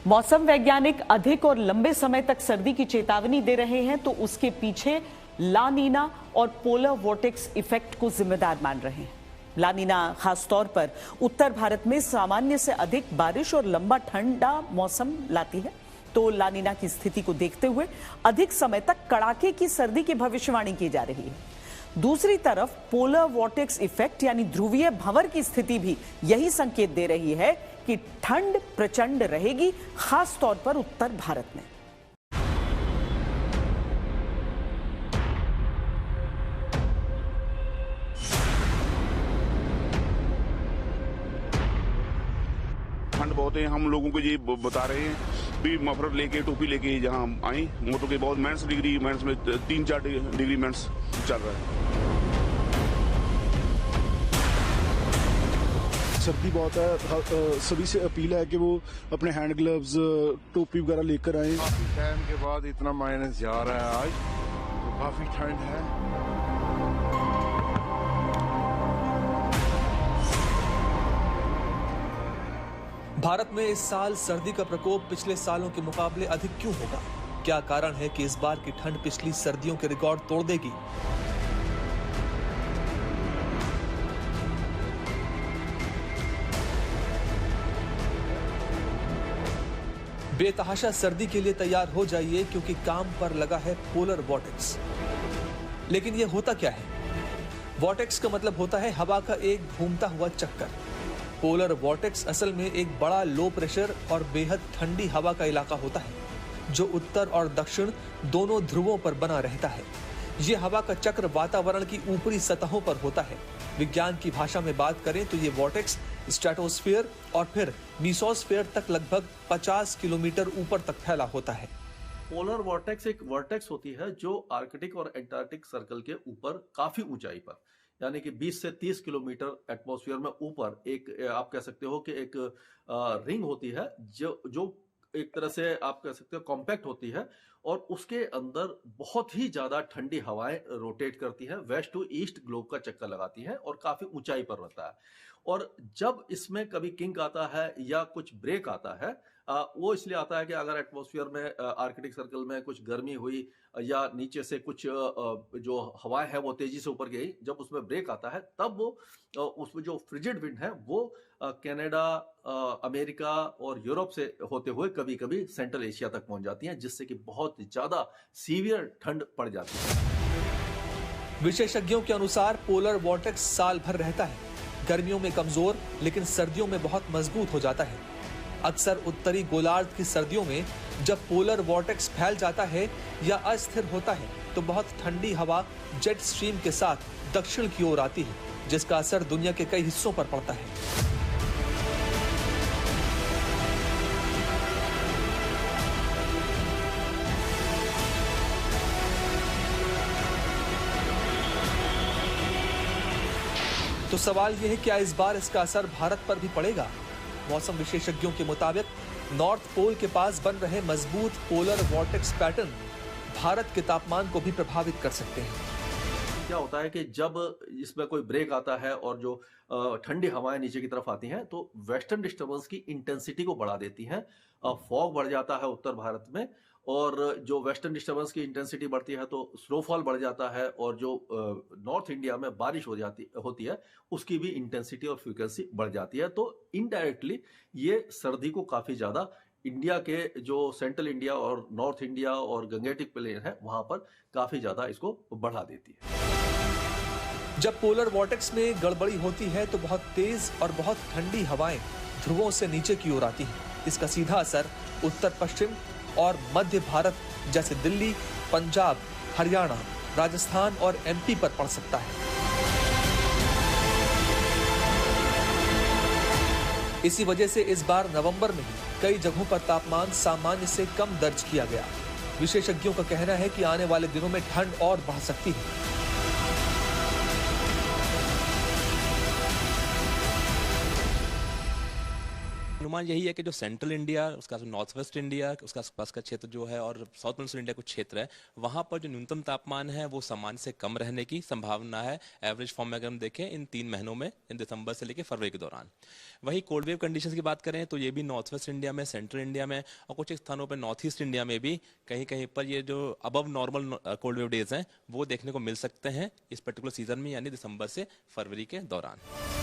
मौसम वैज्ञानिक अधिक और लंबे समय तक सर्दी की चेतावनी दे रहे हैं तो उसके पीछे ला नीना और पोलर वोर्टेक्स इफेक्ट को जिम्मेदार मान रहे हैं। ला नीना खासतौर पर उत्तर भारत में सामान्य से अधिक बारिश और लंबा ठंडा मौसम लाती है। तो ला नीना की स्थिति को देखते हुए अधिक समय तक कड़ाके की सर्दी की भविष्यवाणी की जा रही है। दूसरी तरफ पोलर वोर्टेक्स इफेक्ट यानी ध्रुवीय भंवर की स्थिति भी यही संकेत दे रही है कि ठंड प्रचंड रहेगी, खास तौर पर उत्तर भारत में। ठंड बहुत है, हम लोगों को ये बता रहे हैं भी मफलर लेके टोपी लेके जहाँ आए मोटो के बहुत -डिग्री में 3-4 डिग्री माइनस चल रहा है। सर्दी बहुत है, सभी से अपील है कि वो अपने हैंड ग्लव्स टोपी वगैरह लेकर आए। काफी टाइम के बाद इतना माइनस जा रहा है आज, तो काफी ठंड है। भारत में इस साल सर्दी का प्रकोप पिछले सालों के मुकाबले अधिक क्यों होगा? क्या कारण है कि इस बार की ठंड पिछली सर्दियों के रिकॉर्ड तोड़ देगी? बेतहाशा सर्दी के लिए तैयार हो जाइए क्योंकि काम पर लगा है पोलर वोर्टेक्स। लेकिन यह होता क्या है? वोर्टेक्स का मतलब होता है हवा का एक घूमता हुआ चक्कर। पोलर वोर्टेक्स असल में एक बड़ा लो प्रेशर और बेहद ठंडी हवा का इलाका होता है जो उत्तर और दक्षिण दोनों ध्रुवों पर बना रहता है। ये हवा का चक्र वातावरण की ऊपरी सतहों पर होता है। विज्ञान की भाषा में बात करें तो ये वोर्टेक्स स्ट्रेटोस्फीयर और फिर मीसोस्फीयर तक लगभग 50 किलोमीटर ऊपर तक फैला होता है। पोलर वोर्टेक्स एक वोर्टेक्स होती है जो आर्कटिक और एंटार्क्टिक सर्कल के ऊपर काफी ऊंचाई पर, यानी कि 20 से 30 किलोमीटर एटमॉस्फेयर में ऊपर एक आप कह सकते हो कि एक रिंग होती है जो एक तरह से आप कह सकते हो कॉम्पैक्ट होती है और उसके अंदर बहुत ही ज्यादा ठंडी हवाएं रोटेट करती हैं, वेस्ट टू ईस्ट ग्लोब का चक्कर लगाती हैं और काफी ऊंचाई पर रहता है। और जब इसमें कभी किंक आता है या कुछ ब्रेक आता है, वो इसलिए आता है कि अगर एटमॉस्फेयर में आर्कटिक सर्कल में कुछ गर्मी हुई या नीचे से कुछ जो हवाएं है वो तेजी से ऊपर गई, जब उसमें ब्रेक आता है तब वो उसमें जो फ्रिजिड विंड है वो कनाडा, अमेरिका और यूरोप से होते हुए कभी कभी सेंट्रल एशिया तक पहुंच जाती हैं, जिससे कि बहुत ज्यादा सीवियर ठंड पड़ जाती है। विशेषज्ञों के अनुसार पोलर वोर्टेक्स साल भर रहता है, गर्मियों में कमजोर लेकिन सर्दियों में बहुत मजबूत हो जाता है। अक्सर उत्तरी गोलार्ध की सर्दियों में जब पोलर वोर्टेक्स फैल जाता है या अस्थिर होता है तो बहुत ठंडी हवा जेट स्ट्रीम के साथ दक्षिण की ओर आती है, जिसका असर दुनिया के कई हिस्सों पर पड़ता है। तो सवाल यह है क्या इस बार इसका असर भारत पर भी पड़ेगा? मौसम विशेषज्ञों के मुताबिक नॉर्थ पोल के पास बन रहे मजबूत पोलर वोर्टेक्स पैटर्न भारत के तापमान को भी प्रभावित कर सकते हैं। क्या होता है कि जब इसमें कोई ब्रेक आता है और जो ठंडी हवाएं नीचे की तरफ आती हैं तो वेस्टर्न डिस्टर्बेंस की इंटेंसिटी को बढ़ा देती हैं। फॉग बढ़ जाता है उत्तर भारत में और जो वेस्टर्न डिस्टर्बेंस की इंटेंसिटी बढ़ती है तो स्नोफॉल बढ़ जाता है और जो नॉर्थ इंडिया में बारिश होती है उसकी भी इंटेंसिटी और फ्रीक्वेंसी बढ़ जाती है। तो इनडायरेक्टली ये सर्दी को काफी ज्यादा इंडिया के जो सेंट्रल इंडिया और नॉर्थ इंडिया और गंगेटिक प्लेन है वहां पर काफी ज्यादा इसको बढ़ा देती है। जब पोलर वोर्टेक्स में गड़बड़ी होती है तो बहुत तेज और बहुत ठंडी हवाएं ध्रुवों से नीचे की ओर आती हैं। इसका सीधा असर उत्तर पश्चिम और मध्य भारत जैसे दिल्ली, पंजाब, हरियाणा, राजस्थान और एमपी पर पड़ सकता है। इसी वजह से इस बार नवंबर में ही कई जगहों पर तापमान सामान्य से कम दर्ज किया गया। विशेषज्ञों का कहना है कि आने वाले दिनों में ठंड और बढ़ सकती है। अनुमान यही है कि जो सेंट्रल इंडिया, उसका नॉर्थ वेस्ट इंडिया, उसका आसपास का क्षेत्र जो है, और साउथ वेस्टर्न इंडिया कुछ क्षेत्र है, वहां पर जो न्यूनतम तापमान है वो सामान्य से कम रहने की संभावना है एवरेज फॉर्म में अगर हम देखें इन 3 महीनों में, इन दिसंबर से लेकर फरवरी के दौरान। वही कोल्ड वेव कंडीशंस की बात करें तो ये भी नॉर्थ वेस्ट इंडिया में, सेंट्रल इंडिया में और कुछ स्थानों पर नॉर्थ ईस्ट इंडिया में भी कहीं कहीं पर ये जो above normal cold wave days हैं वो देखने को मिल सकते हैं इस पर्टिकुलर सीजन में, यानी दिसंबर से फरवरी के दौरान।